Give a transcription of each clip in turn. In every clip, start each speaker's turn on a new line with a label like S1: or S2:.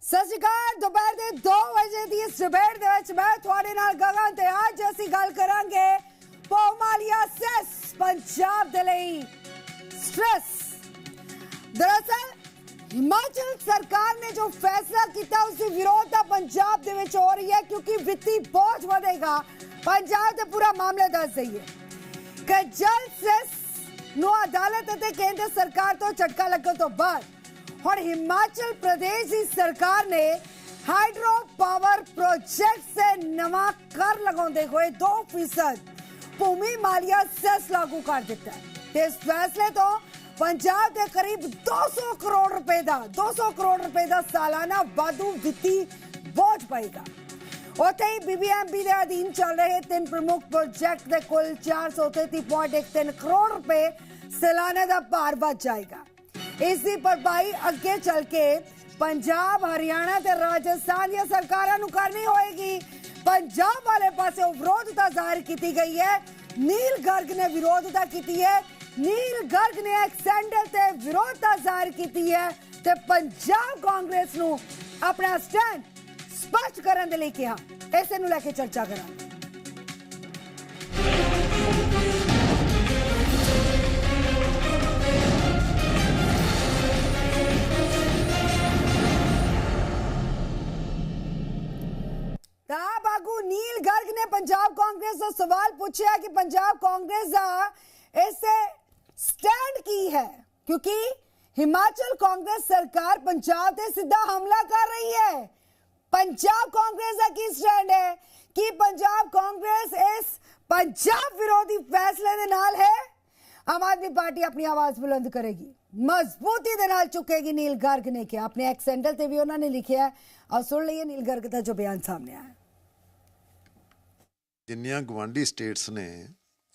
S1: ਸਤਿ ਸ਼੍ਰੀ ਅਕਾਲ। ਦੁਪਹਿਰ ਦੇ 2 ਵਜੇ ਦੀ ਇਸ ਡਿਬੇਟ ਦੇ ਵਿੱਚ ਮੈਂ ਤੁਹਾਡੇ ਨਾਲ ਗਗਨ ਤੇ ਅੱਜ ਅਸੀਂ ਗੱਲ ਕਰਾਂਗੇ ਪੋਮਾਲੀਆ ਸੈਸ ਪੰਜਾਬ ਦੇ ਲਈ ਸਟ੍ਰੈਸ। ਦਰਅਸਲ हिमाचल सरकार ने जो फैसला किया उसकी विरोधता पंजाब दे विच हो रही है क्योंकि वित्तीय बोझ बढ़ेगा। पंजाब दे पूरा मामला दस दईए कि जल सेस नु अदालत अते केंद्र सरकार तो झटका लगन तो बाद हुण हिमाचल प्रदेश की सरकार ने हाइड्रो पावर प्रोजेक्ट से नवा कर लगाते हुए 2% भूमि मालिया सेस लागू कर दिता है। इस फैसले तो पंजाब के करीब 200 करोड़ रुपए का सालाना वाधू वित्ती बोझ पएगा। उत्थे ही बीबीएमबी के अधीन चल रहे 3 प्रमुख प्रोजेक्ट के कुल 433.13 करोड़ रुपए सालाना का भार बच जाएगा। इसकी भरपाई अगे चल के पंजाब हरियाणा ते राजस्थान दी सरकारां नूं करनी होएगी। पंजाब वाले पासे विरोधता जाहिर की गई है। नील गर्ग ने विरोधता की है। नील गर्ग ने एक सैंडल ते विरोधता जाहिर की है ते पंजाब कांग्रेस नूं अपना स्टैंड स्पष्ट करने दे लई कहा। इसे नूं लेके चर्चा करांगे। आगू नील गर्ग ने पंजाब कांग्रेस का सवाल पूछा कि पंजाब कांग्रेस इससे स्टैंड की है क्योंकि हिमाचल कांग्रेस सरकार पंजाब से सीधा हमला कर रही है। पंजाब कांग्रेस का की स्टैंड है कि पंजाब कांग्रेस इस पंजाब विरोधी फैसले दे नाल है। आम आदमी पार्टी अपनी आवाज बुलंद करेगी, मजबूती दे नाल चुकेगी। नील गर्ग ने किया अपने एक सैंडल ते भी उन्होंने लिखा है और सुन लीजिए नील गर्ग का जो बयान सामने आया।
S2: जिन्नियां गवांढी स्टेट्स ने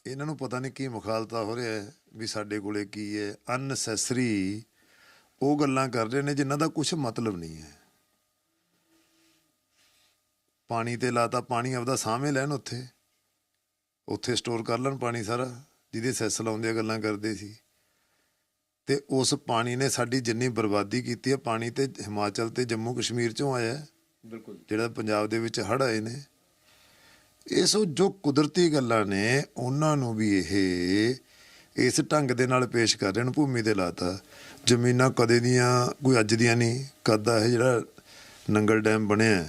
S2: ਇਹਨਾਂ ਨੂੰ ਪਤਾ ਨਹੀਂ ਕੀ ਮੁਖਾਲਤਾ ਹੋ ਰਿਹਾ ਹੈ ਵੀ ਸਾਡੇ ਕੋਲੇ ਕੀ ਹੈ। ਅਨਨੈਸੈਸਰੀ ਉਹ ਗੱਲਾਂ ਕਰ ਰਹੇ ਨੇ ਜਿਨ੍ਹਾਂ ਦਾ ਕੁਝ ਮਤਲਬ ਨਹੀਂ ਹੈ। ਪਾਣੀ ਤੇ ਲਾਤਾ, ਪਾਣੀ ਆਪਦਾ ਸਾਹਮਣੇ ਲੈਣ, ਉੱਥੇ ਸਟੋਰ ਕਰ ਲੈਣ ਪਾਣੀ ਸਾਰਾ, ਜਿਹਦੇ ਸੈਸ ਲਾਉਂਦੇ ਗੱਲਾਂ ਕਰਦੇ ਸੀ। ਤੇ ਉਸ ਪਾਣੀ ਨੇ ਸਾਡੀ ਜਿੰਨੀ ਬਰਬਾਦੀ ਕੀਤੀ ਹੈ, ਪਾਣੀ ਤੇ ਹਿਮਾਚਲ ਤੇ ਜੰਮੂ ਕਸ਼ਮੀਰ ਚੋਂ ਆਇਆ ਬਿਲਕੁਲ, ਜਿਹੜਾ ਪੰਜਾਬ ਦੇ ਵਿੱਚ ਹੜ੍ਹ ਆਏ ਨੇ। ਇਸ ਜੋ ਕੁਦਰਤੀ ਗੱਲਾਂ ਨੇ ਉਹਨਾਂ ਨੂੰ ਵੀ ਇਹ ਇਸ ਢੰਗ ਦੇ ਨਾਲ ਪੇਸ਼ ਕਰ ਰਹੇ ਨੇ। ਭੂਮੀ ਤੇ ਲਾਤਾ, ਜ਼ਮੀਨਾਂ ਕਦੇ ਦੀਆਂ ਕੋਈ ਅੱਜ ਦੀਆਂ ਨਹੀਂ। ਕਦ ਦਾ ਇਹ ਜਿਹੜਾ ਨੰਗਲ ਡੈਮ ਬਣਿਆ,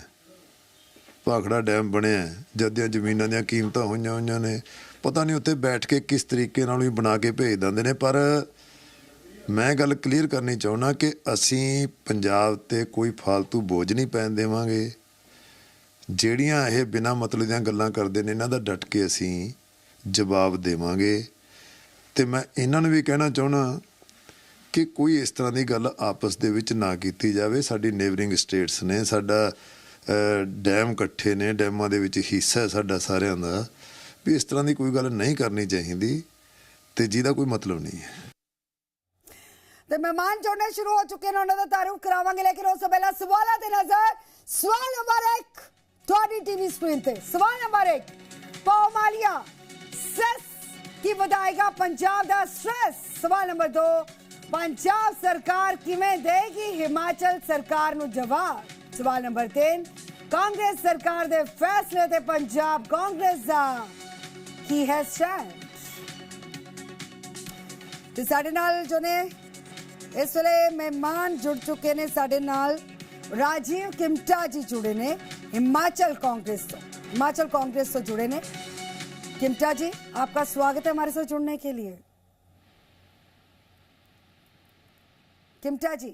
S2: ਭਾਖੜਾ ਡੈਮ ਬਣਿਆ, ਜਦ ਦੀਆਂ ਜ਼ਮੀਨਾਂ ਦੀਆਂ ਕੀਮਤਾਂ ਹੋਈਆਂ ਨੇ। ਪਤਾ ਨਹੀਂ ਉੱਥੇ ਬੈਠ ਕੇ ਕਿਸ ਤਰੀਕੇ ਨਾਲ ਵੀ ਬਣਾ ਕੇ ਭੇਜ ਦਿੰਦੇ ਨੇ। ਪਰ ਮੈਂ ਗੱਲ ਕਲੀਅਰ ਕਰਨੀ ਚਾਹੁੰਦਾ ਕਿ ਅਸੀਂ ਪੰਜਾਬ 'ਤੇ ਕੋਈ ਫਾਲਤੂ ਬੋਝ ਨਹੀਂ ਪੈਣ ਦੇਵਾਂਗੇ। ਜਿਹੜੀਆਂ ਇਹ ਬਿਨਾਂ ਮਤਲਬ ਦੀਆਂ ਗੱਲਾਂ ਕਰਦੇ ਨੇ ਇਹਨਾਂ ਦਾ ਡਟ ਕੇ ਅਸੀਂ ਜਵਾਬ ਦੇਵਾਂਗੇ। ਅਤੇ ਮੈਂ ਇਹਨਾਂ ਨੂੰ ਵੀ ਕਹਿਣਾ ਚਾਹੁੰਦਾ ਕਿ ਕੋਈ ਇਸ ਤਰ੍ਹਾਂ ਦੀ ਗੱਲ ਆਪਸ ਦੇ ਵਿੱਚ ਨਾ ਕੀਤੀ ਜਾਵੇ। ਸਾਡੀ ਨੇਬਰਿੰਗ ਸਟੇਟਸ ਨੇ, ਸਾਡਾ ਡੈਮ ਇਕੱਠੇ ਨੇ, ਡੈਮਾਂ ਦੇ ਵਿੱਚ ਹਿੱਸਾ ਸਾਡਾ ਸਾਰਿਆਂ ਦਾ, ਵੀ ਇਸ ਤਰ੍ਹਾਂ ਦੀ ਕੋਈ ਗੱਲ ਨਹੀਂ ਕਰਨੀ ਚਾਹੀਦੀ ਅਤੇ ਜਿਹਦਾ ਕੋਈ ਮਤਲਬ ਨਹੀਂ ਹੈ।
S1: ਤੇ ਮਹਿਮਾਨ ਜੁੜਨੇ ਸ਼ੁਰੂ ਹੋ ਚੁੱਕੇ ਨੇ, ਉਹਨਾਂ ਦਾ ਤਾਰੂਫ ਕਰਾਵਾਂਗੇ। ਲੇਕਿਨ ਉਸ ਤੋਂ ਪਹਿਲਾਂ ਸਵਾਲਾਂ ਤੇ ਨਜ਼ਰ। ਸਵਾਲ ਨੰਬਰ 1 ਤੁਹਾਡੀ टीवी स्क्रीन पे। सवाल नंबर 1, पौमालिया सेस की ਵਧਾਏਗਾ पंजाब ਦਾ स्ट्रेस। सवाल नंबर 2, पंजाब सरकार किवें देगी हिमाचल सरकार ਨੂੰ जवाब। सवाल नंबर 3, कांग्रेस सरकार ਦੇ फैसले ਤੇ पंजाब कांग्रेस ਦਾ ਕੀ ਹੈ स्टैंड। ਤੇ ਸਾਡੇ ਨਾਲ ਜੋ ਨੇ ਇਸ ਵੇਲੇ ਮਹਿਮਾਨ जुड़ चुके ने। ਸਾਡੇ ਨਾਲ राजीव किमटा जी जुड़े ने हिमाचल कांग्रेस तो जुड़े ने। किमटा जी, आपका स्वागत है हमारे साथ जुड़ने के लिए। किमटा जी,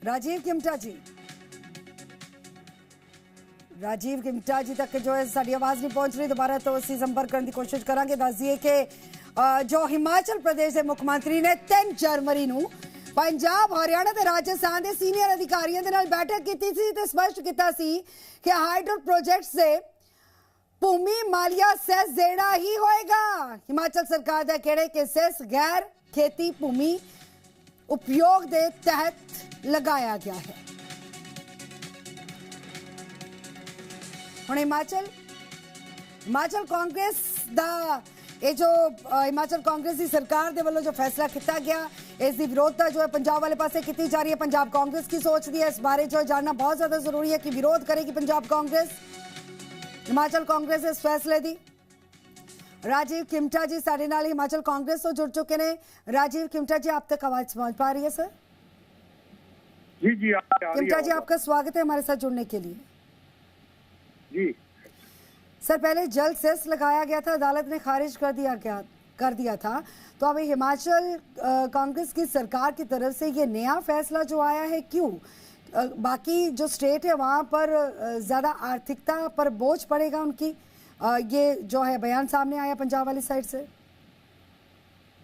S1: राजीव किमटा जी तक जो है साड़ी आवाज नहीं पहुंच रही। दोबारा तो ਅਸੀਂ संपर्क करने की कोशिश करांगे। दस दिए कि जो हिमाचल प्रदेश के मुख्यमंत्री ने 3 जनवरी ਨੂੰ पंजाब हरियाणा ते राजस्थान के सीनियर अधिकारियों के नाल बैठक की थी ते स्पष्ट किया कि हाइड्रो प्रोजेक्ट से भूमि मालिया सेस देना ही होएगा। हिमाचल सरकार का कहना है कि सेस गैर खेती भूमि उपयोग के तहत लगाया गया है। हुण हिमाचल कांग्रेस दा ये जो हिमाचल कांग्रेस की सरकार के वालों जो फैसला किया गया, इस दी विरोधता जो है पंजाब वाले पासे की जा रही है। पंजाब कांग्रेस की सोच दी है इस बारे जो है जानना बहुत ज्यादा जरूरी है कि विरोध करेगी पंजाब कांग्रेस, हिमाचल कांग्रेस इस फैसले दी। राजीव किमटा जी साडे नाल हिमाचल कांग्रेस तो जुड़ चुके हैं। राजीव किमटा जी, आप तक आवाज पहुंच पा रही है सर?
S3: जी जी
S1: किमटा जी, आपका स्वागत है हमारे साथ जुड़ने के लिए।
S3: जी
S1: सर, पहले जल सेस लगाया गया था, अदालत ने खारिज कर दिया था, तो अब हिमाचल कांग्रेस की सरकार की तरफ से ये नया फैसला जो आया है, क्यों? बाकी जो स्टेट है वहां पर ज्यादा आर्थिकता पर बोझ पड़ेगा उनकी, ये जो है बयान सामने आया पंजाब वाली साइड से।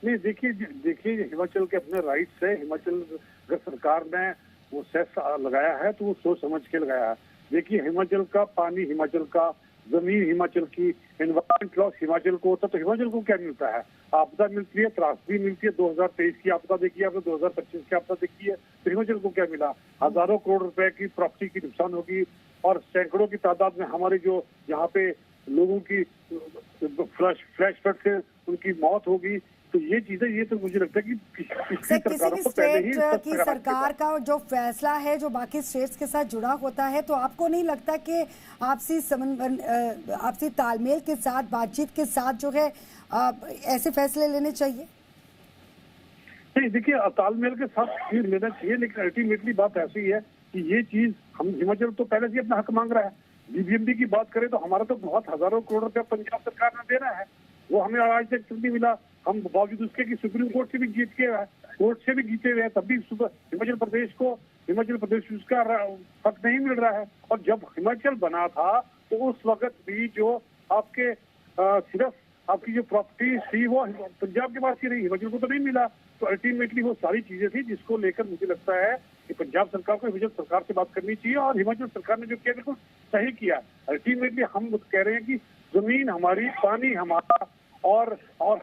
S3: नहीं, देखिए हिमाचल के अपने राइट्स है। हिमाचल सरकार ने वो सेस लगाया है तो वो सोच समझ के लगाया है। देखिए, हिमाचल का पानी, हिमाचल का जमीन, हिमाचल की एनवायरमेंट लॉस हिमाचल को होता, तो हिमाचल को क्या मिलता है? आपदा मिलती है, त्रासदी मिलती है। 2023 की आपदा देखी है आपने, 2025 की आपदा देखी है, तो हिमाचल को क्या मिला? हजारों करोड़ रुपए की प्रॉपर्टी की नुकसान होगी और सैकड़ों की तादाद में हमारे जो यहाँ पे लोगों की फ्लैश फ्लड से उनकी मौत होगी। तो ये चीजें, ये तो मुझे लगता है कि
S1: किसी भी स्टेट की सरकार का जो फैसला है जो बाकी स्टेट्स के साथ जुड़ा होता है, तो आपको नहीं लगता कि आपसी तालमेल के साथ, बातचीत के साथ जो है ऐसे फैसले लेने चाहिए?
S3: नहीं, देखिए तालमेल के साथ लेना चाहिए, लेकिन अल्टीमेटली बात ऐसी है कि ये चीज हम हिमाचल तो पहले से अपना हक मांग रहा है। बीबीएमबी की बात करें तो हमारा तो बहुत हजारों करोड़ रुपया पंजाब सरकार ने देना है, वो हमें आज तक नहीं मिला। हम बावजूद उसके कि सुप्रीम कोर्ट से भी जीत के कोर्ट से भी जीते हुए हैं, तब भी हिमाचल प्रदेश उसका हक नहीं मिल रहा है। और जब हिमाचल बना था तो उस वक्त भी जो आपके सिर्फ आपकी जो प्रॉपर्टी थी वो पंजाब के पास ही रही, हिमाचल को तो नहीं मिला। तो अल्टीमेटली वो सारी चीजें थी जिसको लेकर मुझे लगता है कि पंजाब सरकार को हिमाचल सरकार से बात करनी चाहिए, और हिमाचल सरकार ने जो किया बिल्कुल सही किया। अल्टीमेटली हम कह रहे हैं कि जमीन हमारी, पानी हमारा, और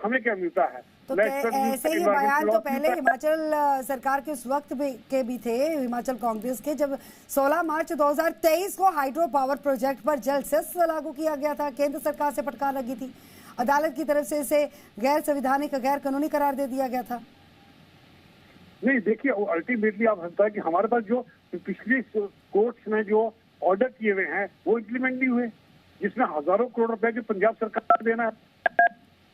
S3: हमें क्या मिलता है।
S1: तो ऐसे ही बयान तो पहले हिमाचल सरकार के उस वक्त के भी थे, हिमाचल कांग्रेस के, जब 16 मार्च 2023 को हाइड्रो पावर प्रोजेक्ट पर जल सेस लागू किया गया था। केंद्र सरकार से फटकार लगी थी, अदालत की तरफ से इसे गैर संवैधानिक, गैर कानूनी करार दे दिया गया था।
S3: नहीं, देखिए अल्टीमेटली आप समझता है कि हमारे पास जो पिछली कोर्ट्स ने जो ऑर्डर किए हुए हैं वो इम्प्लीमेंट नहीं हुए, जिसमें हजारों करोड़ रुपए जो पंजाब सरकार को देना है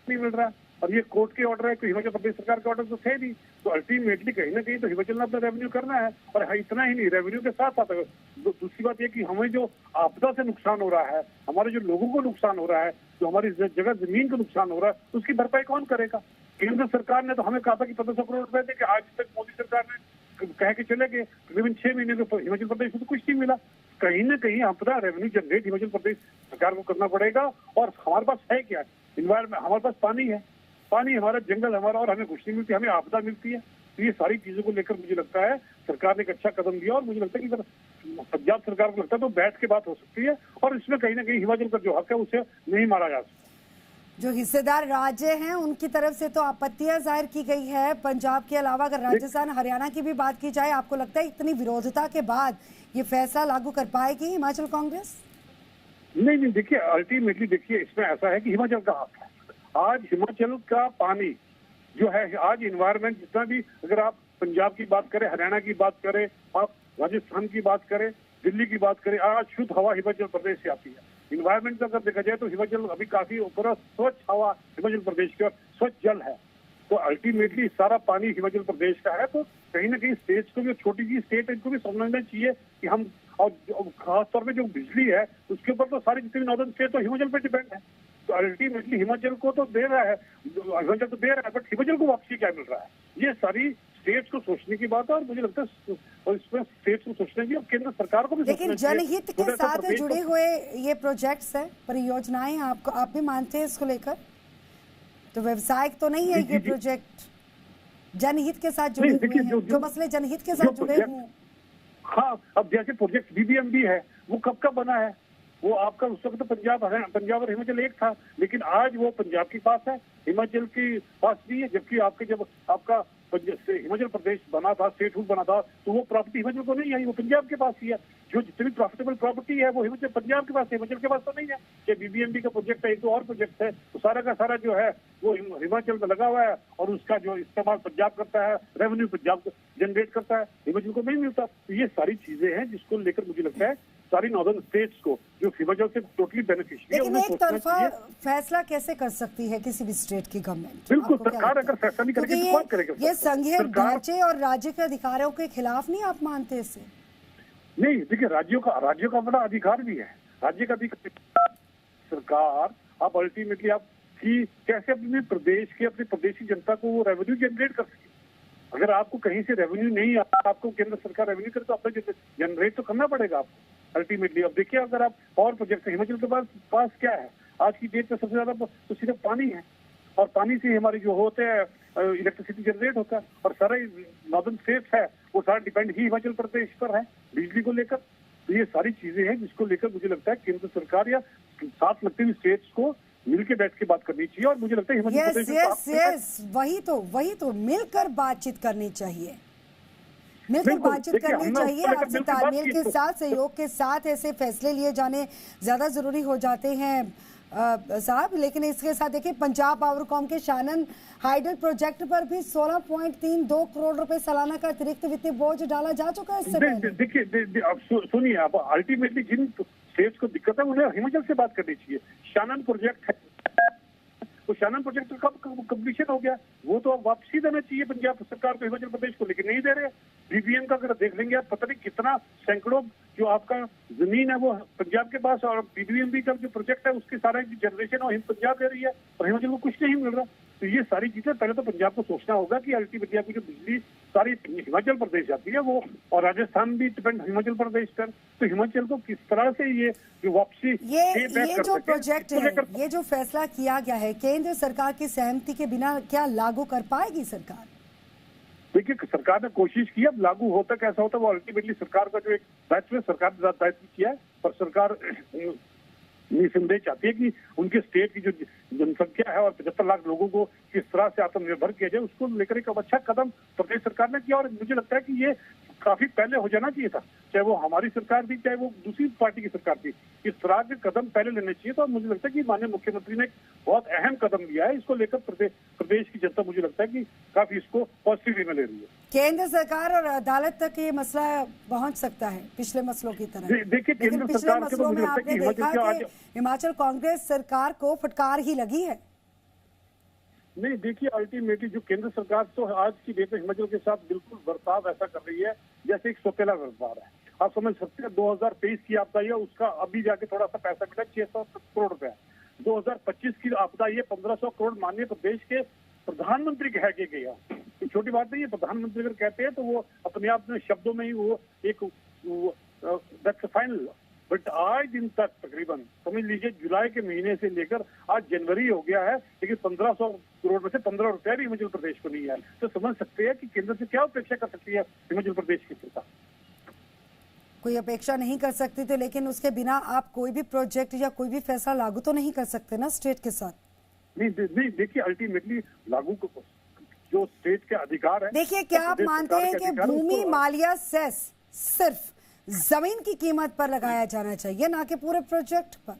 S3: नहीं मिल रहा। और ये कोर्ट के ऑर्डर है, तो हिमाचल प्रदेश सरकार के ऑर्डर तो थे नहीं। तो अल्टीमेटली कहीं ना कहीं तो हिमाचल ने अपना रेवेन्यू करना है। और इतना ही नहीं, रेवेन्यू के साथ साथ दूसरी बात ये कि हमें जो आपदा से नुकसान हो रहा है, हमारे जो लोगों को नुकसान हो रहा है, जो हमारी जगह जमीन को नुकसान हो रहा है, उसकी भरपाई कौन करेगा? केंद्र सरकार ने तो हमें कहा था कि 1500 करोड़ रुपए देंगे, आज तक मोदी सरकार ने कह के चले गए। तकरीबन 6 महीने में हिमाचल प्रदेश को तो कुछ नहीं मिला। कहीं ना कहीं अपना रेवेन्यू जनरेट हिमाचल प्रदेश सरकार को करना पड़ेगा। और हमारे पास है क्या? इन्वायरमेंट, हमारे पास पानी है, पानी हमारा, जंगल हमारा, और हमें कुछ नहीं मिलती, हमें आपदा मिलती है। तो ये सारी चीजों को लेकर मुझे लगता है सरकार ने एक अच्छा कदम दिया, और मुझे लगता है कि अगर पंजाब सरकार को लगता है तो बैठ के बात हो सकती है, और इसमें कहीं ना कहीं हिमाचल का जो हक है उसे नहीं मारा जा सकता।
S1: जो हिस्सेदार राज्य हैं उनकी तरफ से तो आपत्तियां जाहिर की गई है। पंजाब के अलावा अगर राजस्थान, हरियाणा की भी बात की जाए, आपको लगता है इतनी विरोधता के बाद ये फैसला लागू कर पाएगी हिमाचल कांग्रेस?
S3: नहीं, देखिए अल्टीमेटली देखिए इसमें ऐसा है कि हिमाचल का हक है। आज हिमाचल का पानी जो है, आज इन्वायरमेंट जितना भी, अगर आप पंजाब की बात करें, हरियाणा की बात करें, आप राजस्थान की बात करें, दिल्ली की बात करें, आज शुद्ध हवा हिमाचल प्रदेश से आती है। इन्वायरमेंट का अगर देखा जाए तो हिमाचल अभी काफी ऊपर, स्वच्छ हवा हिमाचल प्रदेश की और स्वच्छ जल है। तो अल्टीमेटली सारा पानी हिमाचल प्रदेश का है। तो कहीं ना कहीं स्टेट्स को भी, छोटी सी स्टेट है, इनको भी समझना चाहिए कि हम, और खासतौर पर जो बिजली है उसके ऊपर तो सारी जितनी नॉर्दर्न स्टेट तो हिमाचल पर डिपेंड है। तो अल्टीमेटली हिमाचल को तो दे रहा है, हिमाचल तो दे रहा है, बट हिमाचल को वापसी क्या मिल रहा है? ये सारी स्टेट्स को सोचने की बात है, और मुझे लगता है और इसमें स्टेट्स को सोचना चाहिए और केंद्र सरकार को भी सोचना चाहिए।
S1: लेकिन जनहित के साथ जुड़े हुए ये प्रोजेक्ट्स है, परियोजनाएं, आप भी मानते हैं इसको लेकर? तो व्यवसायिक तो नहीं है ये प्रोजेक्ट, जनहित के साथ जुड़े हुए हैं, जो मसले जनहित के साथ जुड़े हुए।
S3: हाँ, अब जैसे प्रोजेक्ट बीबीएमबी है, वो कब का बना है? वो आपका उस वक्त तो पंजाब और हिमाचल एक था, लेकिन आज वो पंजाब के पास है, हिमाचल के पास भी है। जबकि आपके जब आपका हिमाचल प्रदेश बना था, स्टेटहुड बना था, तो वो प्रॉपर्टी हिमाचल को नहीं आई, वो पंजाब के पास ही है। जो जितनी प्रॉफिटेबल प्रॉपर्टी है वो हिमाचल पंजाब के पास है, हिमाचल के पास तो नहीं है। कि बीबीएमबी का प्रोजेक्ट है, एक तो और प्रोजेक्ट है, तो सारा का सारा जो है वो हिमाचल में लगा हुआ है और उसका जो इस्तेमाल पंजाब करता है, रेवेन्यू पंजाब जनरेट करता है, हिमाचल को नहीं मिलता। तो ये सारी चीजें हैं जिसको लेकर मुझे लगता है सारी नॉर्दर्न स्टेट्स को जो हिमाचल से टोटली बेनिफिशियरी है,
S1: लेकिन
S3: उन्हें
S1: एक
S3: सोचना
S1: तरफा
S3: चाहिए।
S1: फैसला कैसे कर सकती है किसी भी स्टेट की गवर्नमेंट?
S3: बिल्कुल,
S1: आपको क्या
S3: सरकार
S1: लगता
S3: अगर
S1: है?
S3: फैसला नहीं करेगी
S1: क्योंकि
S3: तो कौन करेगा?
S1: ये संघीय
S3: सरकार-
S1: ढांचे और राज्य के अधिकारों के खिलाफ नहीं आप मानते इसे?
S3: नहीं, देखिए राज्यों का बड़ा अधिकार भी है, राज्य का अधिकार। सरकार आप अल्टीमेटली आप की कैसे अपने प्रदेश के अपने प्रदेशी जनता को वो रेवेन्यू जनरेट कर सके। अगर आपको कहीं से रेवेन्यू नहीं आता, आपको केंद्र सरकार रेवेन्यू करे तो अपने जनरेट तो करना पड़ेगा आपको अल्टीमेटली। अब देखिए अगर आप पावर प्रोजेक्ट हिमाचल के पास क्या है आज की डेट में, सबसे ज्यादा तो सिर्फ पानी है, और पानी से हमारे जो होते हैं इलेक्ट्रिसिटी जनरेट होता है, और सारा नॉर्दर्न स्टेट्स है वो सारा डिपेंड ही हिमाचल प्रदेश पर है बिजली को लेकर। तो ये सारी चीजें हैं जिसको लेकर मुझे लगता है केंद्र सरकार या साथ लगते हुए स्टेट्स को मिलकर बैठ के बात करनी चाहिए। और मुझे लगता है हिमाचल
S1: यस
S3: प्रदेश में
S1: यस
S3: तो आप-
S1: यस, वही तो मिलकर बातचीत करनी चाहिए, मिलकर
S3: बिल्कुल,
S1: बातचीत
S3: देखिए,
S1: करनी
S3: हमने
S1: चाहिए।
S3: उसको लेकर
S1: आपसे
S3: मिलकर बात
S1: तालमेल
S3: की
S1: के
S3: तो-
S1: साथ, सहयोग के साथ ऐसे फैसले लिए जाने ज्यादा जरूरी हो जाते हैं साहब। लेकिन इसके साथ देखिए पंजाब पावरकॉम के शानन हाइडल प्रोजेक्ट पर भी 16.32 करोड़ रुपए सालाना का अतिरिक्त वित्तीय बोझ डाला जा चुका है इससे पहले।
S3: देखिए अब सुनिए, आप अल्टीमेटली जिन स्टेट्स को दिक्कत है उन्हें हिमाचल से बात करनी चाहिए। शानन प्रोजेक्ट है, तो शानन प्रोजेक्ट कब कंप्लीशन हो गया, वो तो अब वापसी देना चाहिए पंजाब सरकार को हिमाचल प्रदेश को, लेकिन नहीं दे रहे। बीबीएम का अगर देख लेंगे आप, पता नहीं कितना सैकड़ों जो आपका जमीन है वो पंजाब के पास, और बीबीएमबी का जो प्रोजेक्ट है उसकी सारा जनरेशन और पंजाब दे रही है और हिमाचल को कुछ नहीं मिल रहा। तो ये सारी चीजें पहले तो पंजाब को सोचना होगा कि अल्टीमेटली आपकी जो बिजली सारी हिमाचल प्रदेश जाती है वो, और राजस्थान भी डिपेंड हिमाचल प्रदेश पर। तो हिमाचल को किस तरह से ये जो वापसी
S1: ये जो प्रोजेक्ट है, ये जो फैसला किया गया है, केंद्र सरकार की सहमति के बिना क्या लागू कर पाएगी सरकार?
S3: देखिए सरकार ने कोशिश की, अब लागू होता कैसा होता वो अल्टीमेटली सरकार का जो एक दायित्व है, सरकार ने दायित्व किया है, पर सरकार निसंदेह चाहती है कि उनके स्टेट की जो जनसंख्या है और 75 लाख लोगों को किस तरह से आत्मनिर्भर किया जाए, उसको लेकर एक अच्छा कदम प्रदेश सरकार ने किया। और मुझे लगता है कि ये काफी पहले हो जाना चाहिए था, चाहे वो हमारी सरकार थी चाहे वो दूसरी पार्टी की सरकार थी। इस तरह के कदम पहले लेने चाहिए। तो मुझे लगता है कि माननीय मुख्यमंत्री ने बहुत अहम कदम लिया है, इसको लेकर प्रदेश की जनता मुझे लगता है कि काफी इसको पॉजिटिव वे में ले रही है।
S1: केंद्र सरकार और अदालत तक ये मसला पहुंच सकता है पिछले मसलों की तरह।
S3: देखिए
S1: लेकिन
S3: केंद्र
S1: पिछले
S3: सरकार के तो
S1: मसलों
S3: मुझे
S1: में
S3: लगता है
S1: आपने
S3: कि
S1: देखा
S3: हिमाचल
S1: कि हिमाचल कांग्रेस सरकार को फटकार ही लगी है।
S3: नहीं, देखिए अल्टीमेटली जो केंद्र सरकार तो आज की डेट में हिमाचल के साथ बिल्कुल बर्ताव ऐसा कर रही है जैसे एक सौतेला बर्ताव है। आप समझ सकते हैं 2023 की आपदा है, उसका अभी जाके थोड़ा सा पैसा मिला 600 करोड़ रुपया। 2025 की आपदा ये 1500 करोड़ माननीय प्रदेश के प्रधानमंत्री कह के गया। ये छोटी बात नहीं है, प्रधानमंत्री अगर कहते हैं तो वो अपने आप में शब्दों में ही वो एक दैट्स फाइनल। बट आज दिन तक तकरीबन समझ लीजिए जुलाई के महीने से लेकर आज जनवरी हो गया है, लेकिन 1500 करोड़ में से 15 रुपया भी हिमाचल प्रदेश को नहीं है। तो समझ सकते हैं कि केंद्र से क्या अपेक्षा कर सकती है हिमाचल प्रदेश की सरकार।
S1: कोई अपेक्षा नहीं कर सकती थी, लेकिन उसके बिना आप कोई भी प्रोजेक्ट या कोई भी फैसला लागू तो नहीं कर सकते ना स्टेट के साथ।
S3: नहीं देखिए अल्टीमेटली लागू जो स्टेट के अधिकार है।
S1: देखिए क्या आप मानते हैं कि भूमि मालिया सेस सिर्फ जमीन की कीमत पर लगाया जाना चाहिए, ना कि पूरे प्रोजेक्ट पर?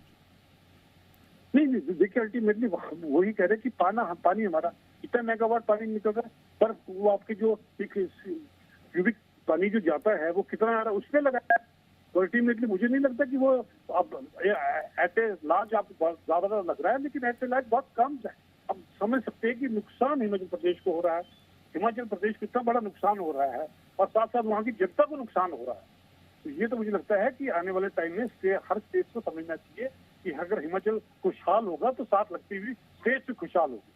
S3: नहीं देखिए अल्टीमेटली वही कह रहे हैं कि पानी हमारा इतना मेगावाट पानी निकल रहा है, पर वो आपके जो क्यूबिक पानी जो जाता है वो कितना आ रहा है उस पर लगाया है। तो अल्टीमेटली मुझे नहीं लगता कि वो अब एट ए लार्ज आपको ज्यादा लग रहा है, लेकिन एट ए लार्ज बहुत कम है। अब समझ सकते हैं कि नुकसान हिमाचल प्रदेश को हो रहा है, हिमाचल प्रदेश को इतना बड़ा नुकसान हो रहा है और साथ साथ वहाँ की जनता को नुकसान हो रहा है। तो ये तो मुझे लगता है कि आने वाले टाइम में हर स्टेट को समझना चाहिए कि अगर हिमाचल खुशहाल होगा तो साथ लगती हुई स्टेट भी खुशहाल होगी।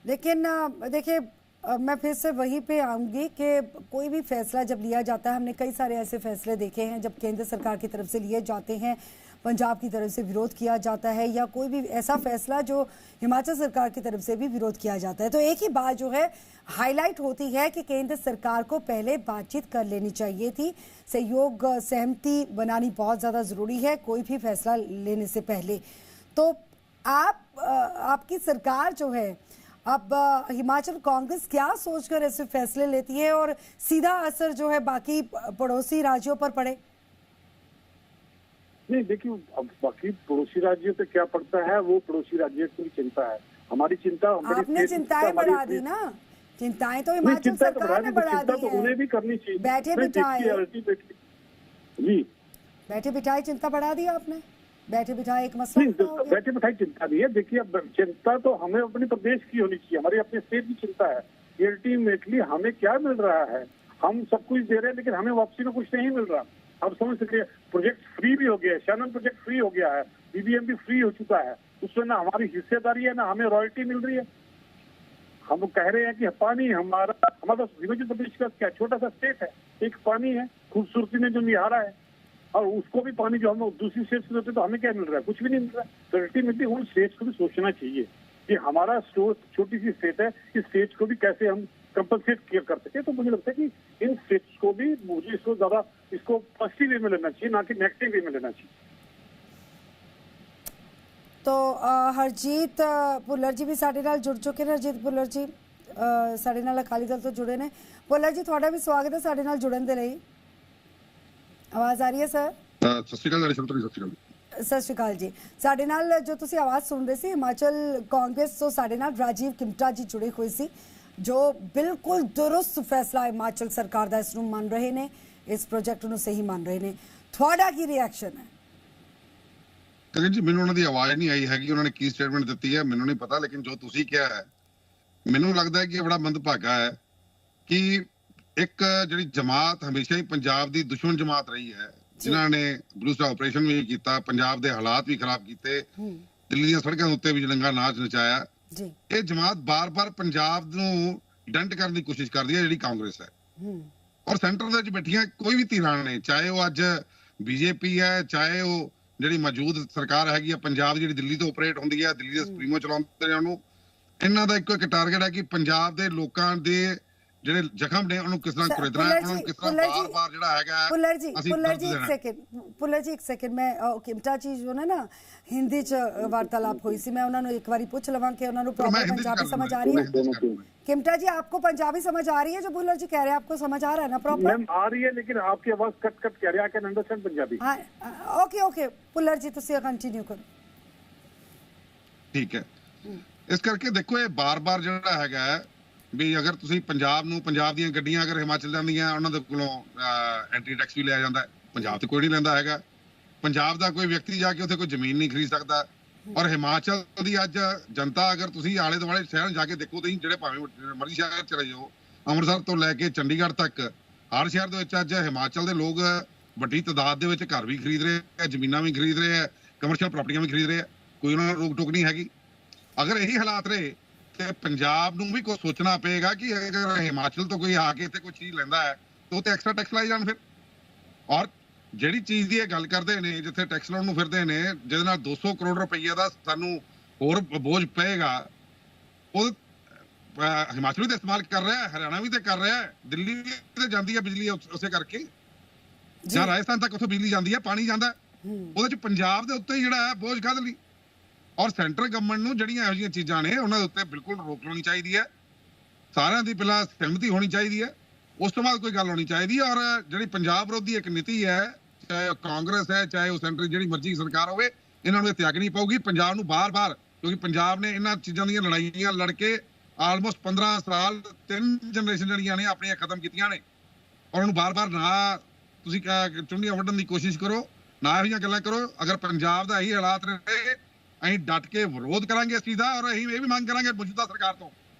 S1: लेकिन देखिए मैं फिर से वहीं पे आऊंगी कि कोई भी फैसला जब लिया जाता है, हमने कई सारे ऐसे फैसले देखे हैं जब केंद्र सरकार की तरफ से लिए जाते हैं, पंजाब की तरफ से विरोध किया जाता है, या कोई भी ऐसा फैसला जो हिमाचल सरकार की तरफ से भी विरोध किया जाता है, तो एक ही बात जो है हाईलाइट होती है कि केंद्र सरकार को पहले बातचीत कर लेनी चाहिए थी। सहयोग सहमति बनानी बहुत ज़्यादा ज़रूरी है कोई भी फैसला लेने से पहले। तो आपकी सरकार जो है अब हिमाचल कांग्रेस क्या सोचकर ऐसे फैसले लेती है और सीधा असर जो है बाकी पड़ोसी राज्यों पर पड़े?
S3: नहीं देखिए, अब बाकी पड़ोसी राज्यों पे क्या पड़ता है वो पड़ोसी राज्यों की चिंता है। हमारी चिंता, हमारी
S1: आपने चिंताएं बढ़ा दी ना, चिंताएं तो हिमाचल सरकार ने बढ़ा दी
S3: है, उन्हें भी करनी चाहिए।
S1: बैठे बिठाए
S3: जी,
S1: बैठे बिठाए चिंता बढ़ा दी आपने, बैठे बिठाए एक मसला
S3: नहीं, बैठे बिठाई चिंता नहीं है। देखिए, अब चिंता तो हमें अपने प्रदेश की होनी चाहिए, हमारी अपने स्टेट की चिंता है। अल्टीमेटली हमें क्या मिल रहा है, हम सब कुछ दे रहे हैं लेकिन हमें वापसी में कुछ नहीं मिल रहा। आप समझ सकते हैं, प्रोजेक्ट फ्री भी हो गया है, शैनन प्रोजेक्ट फ्री हो गया है, बीबीएम भी फ्री हो चुका है, उसमें ना हमारी हिस्सेदारी है ना हमें रॉयल्टी मिल रही है। हम कह रहे हैं कि पानी हमारा हिमाचल प्रदेश का क्या छोटा सा स्टेट है, एक पानी है खूबसूरती में जो निहारा है, और उसको भी पानी जो हम दूसरी स्टेट से देते तो हमें क्या मिल रहा है, कुछ भी नहीं मिल रहा है। तो अल्टीमेटली उन स्टेट्स को भी सोचना चाहिए कि हमारा छोटी सी स्टेट है, इस स्टेट को भी कैसे हम कंपनसेट कर सके। तो मुझे लगता है कि इन स्टेट्स को भी मुझे इसको ज्यादा इसको पॉजिटिव वे में लेना चाहिए, ना कि नेगेटिव वे में लेना चाहिए।
S1: तो हरजीत भुल्लर जी भी साडे नाल जुड़ चुके हैं। हरजीत भुल्लर जी साडे नाल अकाली दल तो जुड़े ने। भुल्लर जी ਤੁਹਾਡਾ भी स्वागत है साडे नाल जुड़न दे ਲਈ। आवाज आ रही है सर?
S4: सत श्री अकाल
S1: सत श्री अकाल जी। साडे नाल जो तुसी आवाज सुन रहे सी हिमाचल कांग्रेस तो साडे नाल राजीव किमटा जी जुड़े हुए सी जो बिल्कुल दुरुस्त फैसला हिमाचल सरकार दा इस ਨੂੰ ਮੰਨ ਰਹੇ ਨੇ, इस प्रोजेक्ट ਨੂੰ सही ਮੰਨ ਰਹੇ ਨੇ। ਤੁਹਾਡਾ ਕੀ ਰਿਐਕਸ਼ਨ ਹੈ?
S4: ਕਗਨ ਜੀ, ਮੈਨੂੰ ਉਹਨਾਂ ਦੀ ਆਵਾਜ਼ ਨਹੀਂ ਆਈ ਹੈਗੀ, ਉਹਨਾਂ ਨੇ ਕੀ ਸਟੇਟਮੈਂਟ ਦਿੱਤੀ ਹੈ ਮੈਨੂੰ ਨਹੀਂ ਪਤਾ, ਲੇਕਿਨ ਜੋ ਤੁਸੀਂ ਕਿਹਾ ਹੈ ਮੈਨੂੰ ਲੱਗਦਾ ਹੈ ਕਿ ਬੜਾ ਮੰਦਭਾਗਾ ਹੈ ਕਿ ਇੱਕ ਜਿਹੜੀ ਜਮਾਤ ਹਮੇਸ਼ਾ ਹੀ ਪੰਜਾਬ ਦੀ ਦੁਸ਼ਮਣ ਜਮਾਤ ਰਹੀ ਹੈ, ਜਿਨ੍ਹਾਂ ਨੇ ਬਲੂ ਸਟਾਰ ਆਪਰੇਸ਼ਨ ਵੀ ਕੀਤਾ, ਪੰਜਾਬ ਦੇ ਹਾਲਾਤ ਵੀ ਖਰਾਬ ਕੀਤੇ, ਦਿੱਲੀ ਦੀਆਂ ਸੜਕਾਂ ਉੱਤੇ ਵੀ ਜਲੰਗਾ ਨਾਚ ਨਚਾਇਆ, ਇਹ ਜਮਾਤ ਬਾਰ-ਬਾਰ ਪੰਜਾਬ ਨੂੰ ਡੰਟ ਕਰਨ ਦੀ ਕੋਸ਼ਿਸ਼ ਕਰਦੀ ਹੈ ਜਿਹੜੀ ਕਾਂਗਰਸ ਹੈ। ਔਰ ਸੈਂਟਰ ਦੇ ਵਿੱਚ ਬੈਠੀਆਂ ਕੋਈ ਵੀ ਧਿਰਾਂ ਨੇ, ਚਾਹੇ ਉਹ ਅੱਜ ਬੀਜੇਪੀ ਹੈ, ਚਾਹੇ ਉਹ ਜਿਹੜੀ ਮੌਜੂਦ ਸਰਕਾਰ ਹੈਗੀ ਆ ਪੰਜਾਬ ਜਿਹੜੀ ਦਿੱਲੀ ਤੋਂ ਆਪਰੇਟ ਹੁੰਦੀ ਹੈ, ਦਿੱਲੀ ਦੇ ਸੁਪਰੀਮੋ ਚਲਾਉਂਦੇ ਨੇ ਉਹਨੂੰ, ਇਹਨਾਂ ਦਾ ਇੱਕੋ ਇੱਕ ਟਾਰਗੇਟ ਹੈ ਕਿ ਪੰਜਾਬ ਦੇ ਲੋਕਾਂ ਦੇ ਜਿਹੜੇ ਜ਼ਖਮ ਨੇ ਉਹਨੂੰ ਕਿਸ ਤਰ੍ਹਾਂ ਖੁਰਦਣਾ, ਉਹਨਾਂ ਨੂੰ ਕਿਸ ਤਰ੍ਹਾਂ ਬਾਰ-ਬਾਰ ਜਿਹੜਾ ਹੈਗਾ
S1: ਪੁੱਲਰ ਜੀ ਇੱਕ ਸੈਕਿੰਡ ਮੈਂ ਕਿਮਟਾ ਜੀ ਜੋ ਨਾ ਹਿੰਦੀ ਚ ਵਾਰਤਾਲਾਪ ਹੋਈ ਸੀ, मैं उन्होंने एक बार पूछ लवां कि उन्होंने प्रॉपर पंजाबी समझ आ रही है? किमटा जी आपको पंजाबी समझ आ रही है जो भुल्लर जी कह रहे हैं? आपको समझ आ रहा है ना प्रॉपर?
S3: मैम आ रही है लेकिन आपकी आवाज कट कट कह रही है, आई कैन अंडरस्टैंड पंजाबी।
S1: हां ओके भुल्लर जी ਤੁਸੀਂ ਕੰਟੀਨਿਊ ਕਰੋ।
S4: ਠੀਕ ਹੈ, ਇਸ ਕਰਕੇ ਦੇਖੋ ਇਹ ਬਾਰ-ਬਾਰ ਜਿਹੜਾ ਹੈਗਾ ਵੀ ਅਗਰ ਤੁਸੀਂ ਪੰਜਾਬ ਨੂੰ, ਪੰਜਾਬ ਦੀਆਂ ਗੱਡੀਆਂ ਅਗਰ ਹਿਮਾਚਲ ਜਾਂਦੀਆਂ ਉਹਨਾਂ ਦੇ ਕੋਲੋਂ ਐਂਟਰੀ ਟੈਕਸ ਵੀ ਲਿਆ ਜਾਂਦਾ, ਪੰਜਾਬ ਤੇ ਕੋਈ ਨਹੀਂ ਲੈਂਦਾ ਹੈਗਾ। ਪੰਜਾਬ ਦਾ ਕੋਈ ਵਿਅਕਤੀ ਜਾ ਕੇ ਉੱਥੇ ਕੋਈ ਜ਼ਮੀਨ ਨਹੀਂ ਖਰੀਦ ਸਕਦਾ। ਔਰ ਹਿਮਾਚਲ ਦੀ ਅੱਜ ਜਨਤਾ ਅਗਰ ਤੁਸੀਂ ਆਲੇ ਦੁਆਲੇ ਸ਼ਹਿਰਾਂ ਜਾ ਕੇ ਦੇਖੋ, ਤੁਸੀਂ ਜਿਹੜੇ ਭਾਵੇਂ ਮਰਜ਼ੀ ਸ਼ਹਿਰ ਚਲੇ ਜਾਓ, ਅੰਮ੍ਰਿਤਸਰ ਤੋਂ ਲੈ ਕੇ ਚੰਡੀਗੜ੍ਹ ਤੱਕ ਹਰ ਸ਼ਹਿਰ ਦੇ ਵਿੱਚ ਅੱਜ ਹਿਮਾਚਲ ਦੇ ਲੋਕ ਵੱਡੀ ਤਾਦਾਦ ਦੇ ਵਿੱਚ ਘਰ ਵੀ ਖਰੀਦ ਰਹੇ ਹੈ, ਜ਼ਮੀਨਾਂ ਵੀ ਖਰੀਦ ਰਹੇ ਹੈ, ਕਮਰਸ਼ੀਅਲ ਪ੍ਰਾਪਰਟੀਆਂ ਵੀ ਖਰੀਦ ਰਹੇ ਹੈ, ਕੋਈ ਉਹਨਾਂ ਨੂੰ ਰੋਕ ਟੋਕ ਨਹੀਂ ਹੈਗੀ। ਅਗਰ ਇਹੀ ਹਾਲਾਤ ਰਹੇ ਤੇ ਪੰਜਾਬ ਨੂੰ ਵੀ ਕੁਝ ਸੋਚਣਾ ਪਏਗਾ ਕਿ ਅਗਰ ਹਿਮਾਚਲ ਤੋਂ ਕੋਈ ਆ ਕੇ ਇੱਥੇ ਕੋਈ ਚੀਜ਼ ਲੈਂਦਾ ਹੈ ਤਾਂ ਉਹ ਤੇ ਐਕਸਟਰਾ ਟੈਕਸ ਲਾਈ ਜਾਣ ਫਿਰ। ਔਰ ਜਿਹੜੀ ਚੀਜ਼ ਦੀ ਇਹ ਗੱਲ ਕਰਦੇ ਨੇ, ਜਿੱਥੇ ਟੈਕਸ ਲਾਉਣ ਨੂੰ ਫਿਰਦੇ ਨੇ, ਜਿਹਦੇ ਨਾਲ 200 ਕਰੋੜ ਰੁਪਈਆ ਦਾ ਸਾਨੂੰ ਹੋਰ ਬੋਝ ਪਏਗਾ, ਉਹ ਹਿਮਾਚਲ ਵੀ ਤਾਂ ਇਸਤੇਮਾਲ ਕਰ ਰਿਹਾ ਹੈ, ਹਰਿਆਣਾ ਵੀ ਤਾਂ ਕਰ ਰਿਹਾ ਹੈ, ਦਿੱਲੀ ਵੀ ਤੇ ਜਾਂਦੀ ਹੈ ਬਿਜਲੀ ਉਸੇ ਕਰਕੇ, ਜਾਂ ਰਾਜਸਥਾਨ ਤੱਕ ਉੱਥੋਂ ਬਿਜਲੀ ਜਾਂਦੀ ਹੈ, ਪਾਣੀ ਜਾਂਦਾ, ਉਹਦੇ ਚ ਪੰਜਾਬ ਦੇ ਉੱਤੇ ਜਿਹੜਾ ਹੈ ਬੋਝ ਕਾਹਦੇ ਲਈ। ਔਰ ਸੈਂਟਰਲ ਗਵਰਨਮੈਂਟ ਨੂੰ ਜਿਹੜੀਆਂ ਇਹੋ ਜਿਹੀਆਂ ਚੀਜ਼ਾਂ ਨੇ ਉਹਨਾਂ ਦੇ ਉੱਤੇ ਬਿਲਕੁਲ ਰੋਕ ਲਾਉਣੀ ਚਾਹੀਦੀ ਹੈ, ਸਾਰਿਆਂ ਦੀ ਪਹਿਲਾਂ ਸਹਿਮਤੀ ਹੋਣੀ ਚਾਹੀਦੀ ਹੈ, ਉਸ ਤੋਂ ਬਾਅਦ ਕੋਈ ਗੱਲ ਹੋਣੀ ਚਾਹੀਦੀ ਹੈ। ਔਰ ਜਿਹੜੀ ਪੰਜਾਬ ਵਿਰੋਧੀ ਇੱਕ ਨੀਤੀ ਹੈ, ਚਾਹੇ ਕਾਂਗਰਸ ਹੈ ਚਾਹੇ ਉਹ ਸੈਂਟਰ ਜਿਹੜੀ ਮਰਜ਼ੀ ਸਰਕਾਰ ਹੋਵੇ, ਇਹਨਾਂ ਨੂੰ ਇਹ ਤਿਆਗਣੀ ਪਊਗੀ ਪੰਜਾਬ ਨੂੰ ਬਾਰ-ਬਾਰ, ਕਿਉਂਕਿ ਪੰਜਾਬ ਨੇ ਇਹਨਾਂ ਚੀਜ਼ਾਂ ਦੀਆਂ ਲੜਾਈਆਂ ਲੜ ਕੇ ਆਲਮੋਸਟ 15 ਸਾਲ 3 ਜਨਰੇਸ਼ਨ ਜਿਹੜੀਆਂ ਨੇ ਆਪਣੀਆਂ ਖਤਮ ਕੀਤੀਆਂ ਨੇ। ਔਰ ਉਹਨੂੰ ਬਾਰ-ਬਾਰ ਨਾ ਤੁਸੀਂ ਚੁੰਡੀਆਂ ਵੱਢਣ ਦੀ ਕੋਸ਼ਿਸ਼ ਕਰੋ, ਨਾ ਇਹੋ ਜਿਹੀਆਂ ਗੱਲਾਂ ਕਰੋ। ਅਗਰ ਪੰਜਾਬ ਦਾ ਇਹੀ ਹਾਲਾਤ ਰਹੇ, ਅਸੀਂ ਡਟ ਕੇ ਵਿਰੋਧ ਕਰਾਂਗੇ ਇਸ ਚੀਜ਼ ਦਾ। ਔਰ ਅਸੀਂ ਇਹ ਵੀ ਮੰਗ ਕਰਾਂਗੇ ਮੌਜੂਦਾ ਸਰਕਾਰ ਤੋਂ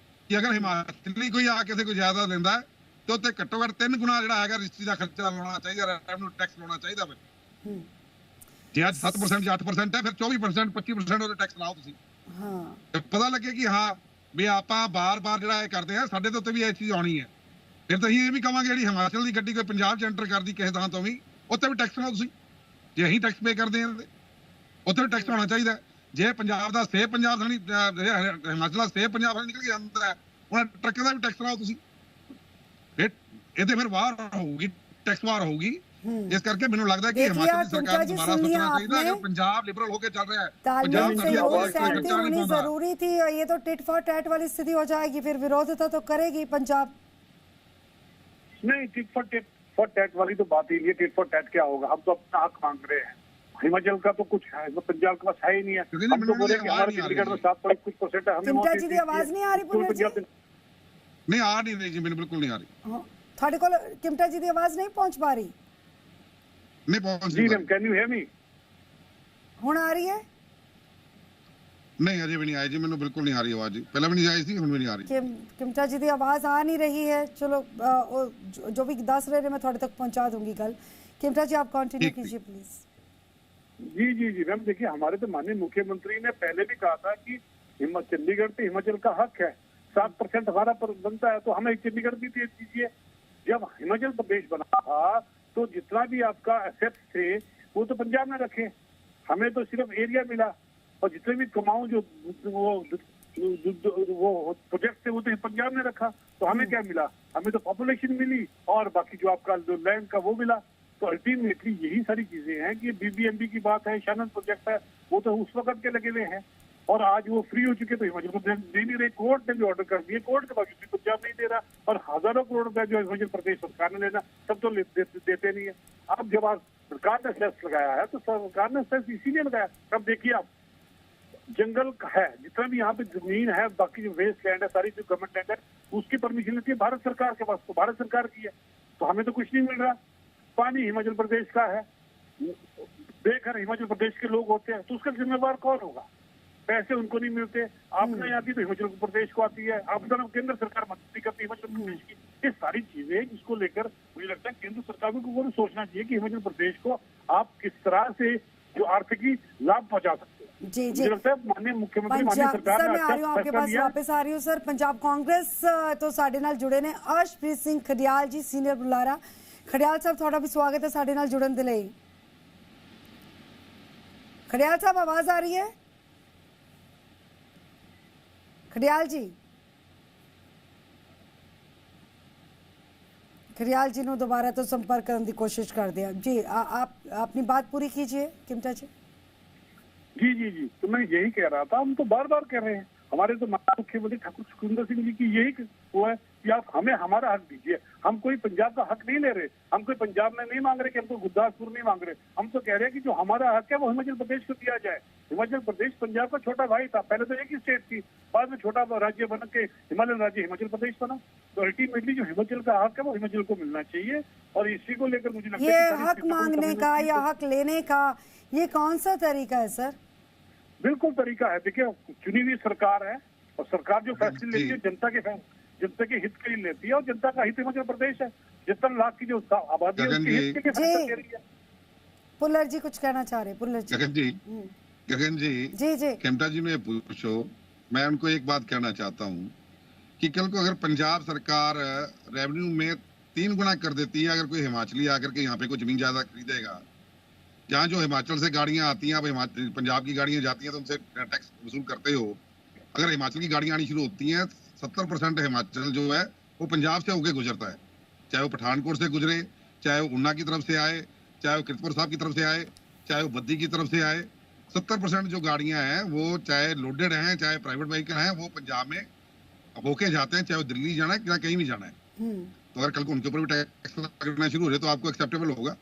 S4: ਕਿ ਅਗਰ ਹਿਮਾਚਲੀ ਕੋਈ ਆ ਕਿਸੇ ਕੋਈ ਜ਼ਿਆਦਾ ਲੈਂਦਾ ਤੇ ਉੱਤੇ ਘੱਟੋ ਘੱਟ 3 ਗੁਣਾ ਜਿਹੜਾ ਹੈਗਾ ਰਜਿਸਟਰੀ ਦਾ ਖਰਚਾ ਲਾਉਣਾ ਚਾਹੀਦਾ, ਰੈਵਨਿਊ ਟੈਕਸ ਲਾਉਣਾ ਚਾਹੀਦਾ। ਫਿਰ ਜੇ ਅੱਜ 7% ਜਾਂ 8% ਹੈ, ਫਿਰ 24% 25% ਉਹਦੇ ਟੈਕਸ ਲਾਓ ਤੁਸੀਂ। ਪਤਾ ਲੱਗੇ ਕਿ ਹਾਂ ਵੀ ਆਪਾਂ ਬਾਰ-ਬਾਰ ਜਿਹੜਾ ਇਹ ਕਰਦੇ ਆ, ਸਾਡੇ ਦੇ ਉੱਤੇ ਵੀ ਇਹ ਚੀਜ਼ ਆਉਣੀ ਹੈ। ਫਿਰ ਤਾਂ ਅਸੀਂ ਇਹ ਵੀ ਕਵਾਂਗੇ ਜਿਹੜੀ ਹਿਮਾਚਲ ਦੀ ਗੱਡੀ ਕੋਈ ਪੰਜਾਬ 'ਚ ਐਂਟਰ ਕਰਦੀ ਕਿਸੇ ਥਾਂ ਤੋਂ ਵੀ, ਉੱਤੇ ਵੀ ਟੈਕਸ ਲਾਓ ਤੁਸੀਂ। ਜੇ ਅਸੀਂ ਟੈਕਸ ਪੇ ਕਰਦੇ ਹਾਂ ਉੱਥੇ ਵੀ ਟੈਕਸ ਹੋਣਾ ਚਾਹੀਦਾ। ਜੇ ਪੰਜਾਬ ਦਾ ਸੇਬ ਪੰਜਾਬ ਹਿਮਾਚਲ ਦਾ ਸੇਬ ਪੰਜਾਬ ਨਿਕਲ ਜਾਂਦਾ ਹੈ, ਉਹਨਾਂ ਟਰੱਕਾਂ ਦਾ ਵੀ ਟੈਕਸ ਲਾਓ ਤੁਸੀਂ। ਫਿਰ ਇਹਦੇ ਫਿਰ ਵਾਰ ਹੋਊਗੀ, ਟੈਕਸ ਵਾਰ ਹੋਊਗੀ। ਇਸ ਕਰਕੇ ਮੈਨੂੰ ਲੱਗਦਾ ਹੈ ਕਿ
S1: देखिए,
S4: ਹਿਮਾਚਲ ਦੀ सरकार
S1: जी,
S4: ਦੁਬਾਰਾ
S1: सुन लिया
S4: सोचना चाहिए
S1: आपने।
S4: अगर पंजाब लिबरल होकर चल रहा है
S1: तालमेल
S4: पंजाब
S1: से
S4: कभी
S1: लोग
S4: आवाज
S1: सहमति
S4: नहीं
S1: होनी
S4: पाता।
S1: जरूरी थी, और ये तो टिट फॉर टैट वाली स्थिति हो जाएगी, फिर विरोधिता तो करेगी पंजाब।
S3: नहीं, टिट फॉर टैट वाली तो बात ही नहीं है। टिट फॉर टैट क्या होगा? हम तो अपना हक मांग रहे हैं। हिमाचल का तो कुछ है, तो पंजाब के पास है ही नहीं है।
S4: क्योंकि
S3: हम तो बोले कि
S4: आवाज
S3: हमारे
S4: नहीं आ
S3: चंडीगढ़ में
S4: रही।
S3: 7.कुछ% है, हमने
S1: चिमटा
S3: वहाँ
S1: जी
S3: पे
S1: की आवाज नहीं आ रही,
S3: पूरे
S1: पुनर जी?
S3: पंजाब में-
S4: नहीं आ नहीं रही जी, मैंने बिल्कुल नहीं आ रही,
S1: हाँ, थोड़े को चिमटा जी की आवाज नहीं पहुंच पा रही।
S4: नहीं पहुंच
S3: जी
S4: नहीं
S3: ma'am, can you hear me?
S1: हुण आ रही है
S4: नहीं अजय भी नहीं आई जी, मैंने बिल्कुल नहीं आ रही आवाज जी, पहले भी नहीं आई थी, हुण भी नहीं आ रही।
S1: कि चिमटा जी की आवाज आ नहीं रही है। चलो जो भी दस रहे मैं थोड़े तक पहुंचा दूंगी कल। चिमटा जी आप कंटिन्यू
S4: ठीक,
S1: कीजिए प्लीज।
S3: जी मैम, देखिए हमारे तो माननीय मुख्यमंत्री ने पहले भी कहा था कि चंडीगढ़ पे हिमाचल का हक है। 7% हमारा बनता है, तो हमें चंडीगढ़ भी दे दीजिए। जब हिमाचल प्रदेश बना था तो जितना भी आपका एसेट्स थे वो तो पंजाब में रखे, हमें तो सिर्फ एरिया मिला। और जितने भी कमाऊ जो वो प्रोजेक्ट थे वो तो पंजाब ने रखा, तो हमें क्या मिला? हमें तो पॉपुलेशन मिली और बाकी जो आपका जो लैंड का वो मिला। तो अल्टीमेटली यही सारी चीजें हैं कि बीबीएमबी की बात है, शानन प्रोजेक्ट है, वो तो उस वक्त के लगे हुए हैं और आज वो फ्री हो चुके, तो हिमाचल प्रदेश दे नहीं रहे। कोर्ट ने भी ऑर्डर कर दिए, कोर्ट के बावजूद भी पंजाब नहीं दे रहा, और हजारों करोड़ रुपए जो हिमाचल प्रदेश सरकार ने लेना सब तो देते नहीं है। अब जब आज सरकार ने सेस लगाया है तो सरकार ने सेस इसीलिए लगाया। अब देखिए आप, जंगल है जितना भी यहाँ पे जमीन है, बाकी जो वेस्ट लैंड है, सारी जो गवर्नमेंट लैंड है, उसकी परमिशन लेती है भारत सरकार के पास, तो भारत सरकार की है, तो हमें तो कुछ नहीं मिल रहा। पानी हिमाचल प्रदेश का है, बेघर हिमाचल प्रदेश के लोग होते हैं, तो उसका जिम्मेवार कौन होगा? पैसे उनको नहीं मिलते, आपको नहीं आती तो हिमाचल प्रदेश को आती है, आपदा केंद्र सरकार मदद करती है हिमाचल प्रदेश की। ये सारी चीजें जिसको लेकर मुझे लगता है केंद्र सरकार को सोचना चाहिए कि हिमाचल प्रदेश को आप किस तरह से जो आर्थिकी लाभ पहुंचा सकते हैं।
S1: जी
S3: मुझे लगता है माननीय मुख्यमंत्री, माननीय
S1: पंजाब
S3: सरकार
S1: सर
S3: ने
S1: मैं आ रही
S3: अच्छा
S1: हूँ आपके
S3: फैसला
S1: पास,
S3: लिया।
S1: वापस आ रही हूँ सर। पंजाब कांग्रेस तो साडे नाल जुड़े ने अर्शप्रीत सिंह खडियाल जी, सीनियर बुलारा। खडियाल साहब थोड़ा भी स्वागत है साडे नाल जुड़न दे लई। खडियाल साहब आवाज आ रही है? खडियाल जी, खडियाल जी ने दोबारा तो संपर्क करने की कोशिश कर दिया जी। आप अपनी बात पूरी कीजिए चिमटा जी।
S3: जी, तो मैं यही कह रहा था, हम तो बार बार कह रहे हैं, हमारे तो माननीय मुख्यमंत्री ठाकुर सुखविंदर सिंह जी की यही वो है कि आप हमें हमारा हक दीजिए। हम कोई पंजाब का हक नहीं ले रहे, हम कोई पंजाब में नहीं मांग रहे कि हमको गुरदासपुर नहीं मांग रहे, हम तो कह रहे हैं कि जो हमारा हक है वो हिमाचल प्रदेश को दिया जाए। हिमाचल प्रदेश पंजाब का छोटा भाई था, पहले तो एक ही स्टेट थी, बाद में छोटा राज्य बन के हिमालयन राज्य हिमाचल प्रदेश बना। तो अल्टीमेटली जो हिमाचल का हक है वो हिमाचल को मिलना चाहिए, और इसी को लेकर मुझे लगता है
S1: ये
S3: कि
S1: हक मांगने का या हक लेने का ये कौन सा तरीका है सर?
S3: बिल्कुल तरीका है। देखिए, चुनी हुई सरकार है और सरकार जो फैसले लेती है जनता के हित के लिए लेती है, और जनता का हित हिमाचल प्रदेश है। 70 लाख की जो आबादी है उसके हित के लिए फैसला ले रही है।
S1: पुल्लर जी कुछ कहना चाह रहे? पुल्लर जी।
S4: गगन जी
S1: जी
S4: खेमटा जी में पूछो, मैं उनको एक बात कहना चाहता हूँ कि कल को अगर पंजाब सरकार रेवेन्यू में 3 गुना कर देती है, अगर कोई हिमाचली आकर के यहाँ पे कोई जमीन ज्यादा खरीदेगा, जहाँ जो हिमाचल से गाड़ियां आती हैं, अब पंजाब की गाड़ियां जाती हैं तो उनसे टैक्स वसूल करते हो, अगर हिमाचल की गाड़ियां आनी शुरू होती हैं, 70% हिमाचल जो है वो पंजाब से होके गुजरता है, चाहे वो पठानकोट से गुजरे, चाहे वो ऊना की तरफ से आए, चाहे वो किरतपुर साहब की तरफ से आए, चाहे वो बद्दी की तरफ से आए। 70% जो गाड़ियां हैं वो चाहे लोडेड हैं चाहे प्राइवेट व्हीकल हैं, वो पंजाब में होके जाते हैं, चाहे वो दिल्ली जाना है या कहीं भी जाना है। तो अगर कल को उनके ऊपर भी टैक्स लगना शुरू हो जाए तो आपको एक्सेप्टेबल होगा?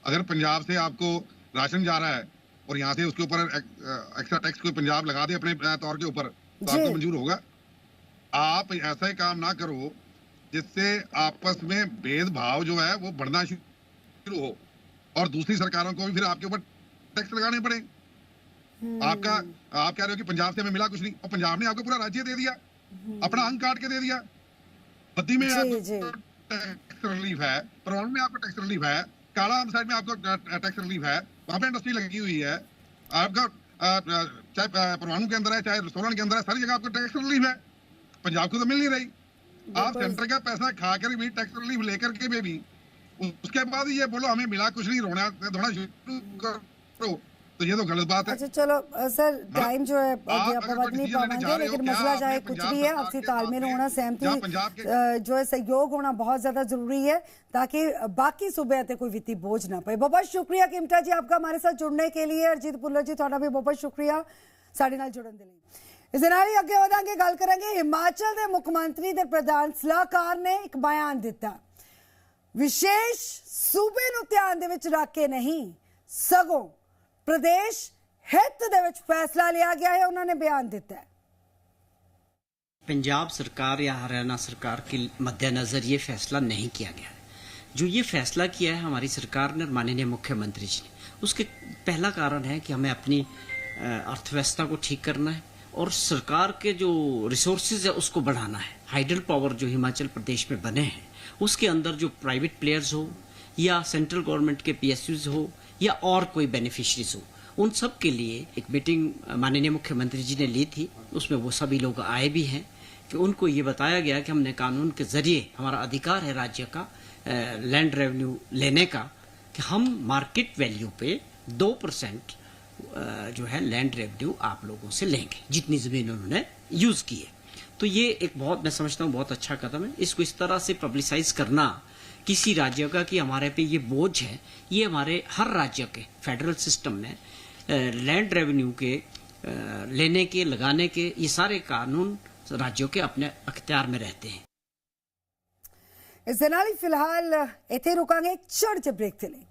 S4: अगर पंजाब से आपको राशन जा रहा है और यहाँ से उसके ऊपर एक्स्ट्रा टैक्स कोई पंजाब लगा दे अपने तौर के ऊपर, तो आपको मंजूर होगा? आप ऐसा ही काम ना करो जिससे आपस में भेदभाव जो है वो बढ़ना शुरू हो और दूसरी सरकारों को भी फिर आपके ऊपर टैक्स लगाने पड़े। आप कह रहे हो कि पंजाब से हमें मिला कुछ नहीं, और पंजाब ने आपको पूरा राज्य दे दिया, अपना अंग काट के दे दिया। बद्दी में आपको टैक्स रिलीफ है, परवाणु में आपको टैक्स रिलीफ है, काला साइड में आपको टैक्स रिलीफ है, वहां पे इंडस्ट्री लगी हुई है आपका, चाहे परवाणु के अंदर है चाहे सोलन के अंदर है, सारी जगह आपको टैक्स रिलीफ है। पंजाब को तो मिल नहीं रही। आप सेंटर का पैसा खाकर भी टैक्स रिलीफ लेकर के भी उसके बाद ये बोलो हमें मिला कुछ नहीं, रोना धोना शुरू करो, तो ये तो गलत बात है।
S1: अच्छा चलो सर, टाइम जो है
S4: आप
S1: ਆਪਾਂ
S4: अगर
S1: बद नहीं
S4: decision लेने जा
S1: पाएंगे,
S4: रहे हो,
S1: लेकिन
S4: क्या
S1: मसला चाहे
S4: आपने
S1: कुछ
S4: पंजाब
S1: भी है,
S4: सरकार
S1: आपसी
S4: के
S1: तालमेल
S4: साथ
S1: होना,
S4: में
S1: सहमति
S4: या पंजाब के
S1: जो है सहयोग होना बहुत ज्यादा जरूरी है, ताकि बाकी सूबे ते कोई वित्तीय बोझ ना पए। बहुत शुक्रिया किमटा जी आपका हमारे साथ जुड़ने के लिए। हरजीत भुल्लर जी ਤੁਹਾਡਾ भी बहुत शुक्रिया ਸਾਡੇ ਨਾਲ ਜੁੜਨ ਦੇ ਲਈ। ਇਸ ਦੇ ਨਾਲ ਹੀ ਅੱਗੇ ਵਧਾਂਗੇ, ਗੱਲ ਕਰਾਂਗੇ ਹਿਮਾਚਲ ਦੇ ਮੁੱਖ ਮੰਤਰੀ ਦੇ ਪ੍ਰਧਾਨ ਸਲਾਹਕਾਰ ਨੇ ਇੱਕ ਬਿਆਨ ਦਿੱਤਾ, ਵਿਸ਼ੇਸ਼ ਸੂਬੇ ਨੂੰ ਧਿਆਨ ਦੇ ਵਿੱਚ ਰੱਖ ਕੇ ਨਹੀਂ ਸਗੋਂ ਪ੍ਰਦੇਸ਼ हित दे विच फैसला लिया गया है, उन्होंने बयान दिता है।
S5: पंजाब सरकार या हरियाणा सरकार के मद्देनजर ये फैसला नहीं किया गया है। जो ये फैसला किया है हमारी सरकार ने और माननीय मुख्यमंत्री जी ने, उसके पहला कारण है कि हमें अपनी अर्थव्यवस्था को ठीक करना है और सरकार के जो रिसोर्सेज है उसको बढ़ाना है। हाइडल पावर जो हिमाचल प्रदेश में बने हैं उसके अंदर जो प्राइवेट प्लेयर्स हो या सेंट्रल गवर्नमेंट के PSUs हो या और कोई बेनिफिशरीज हो, उन सब के लिए एक मीटिंग माननीय मुख्यमंत्री जी ने ली थी। उसमें वो सभी लोग आए भी हैं कि उनको ये बताया गया कि हमने कानून के जरिए, हमारा अधिकार है राज्य का लैंड रेवेन्यू लेने का, कि हम मार्केट वैल्यू पे 2% जो है लैंड रेवेन्यू आप लोगों से लेंगे जितनी जमीन उन्होंने यूज की है। तो ये एक बहुत, मैं समझता हूँ बहुत अच्छा कदम है। इसको इस तरह से पब्लिसाइज करना किसी राज्य का कि हमारे पे ये बोझ है, ये हमारे हर राज्य के फेडरल सिस्टम में लैंड रेवेन्यू के लेने के, लगाने के, ये सारे कानून राज्यों के अपने अख्तियार में रहते हैं।
S1: इस दे नाल ही फिलहाल इत्थे रुकांगे, एक छोटे ब्रेक ते लई।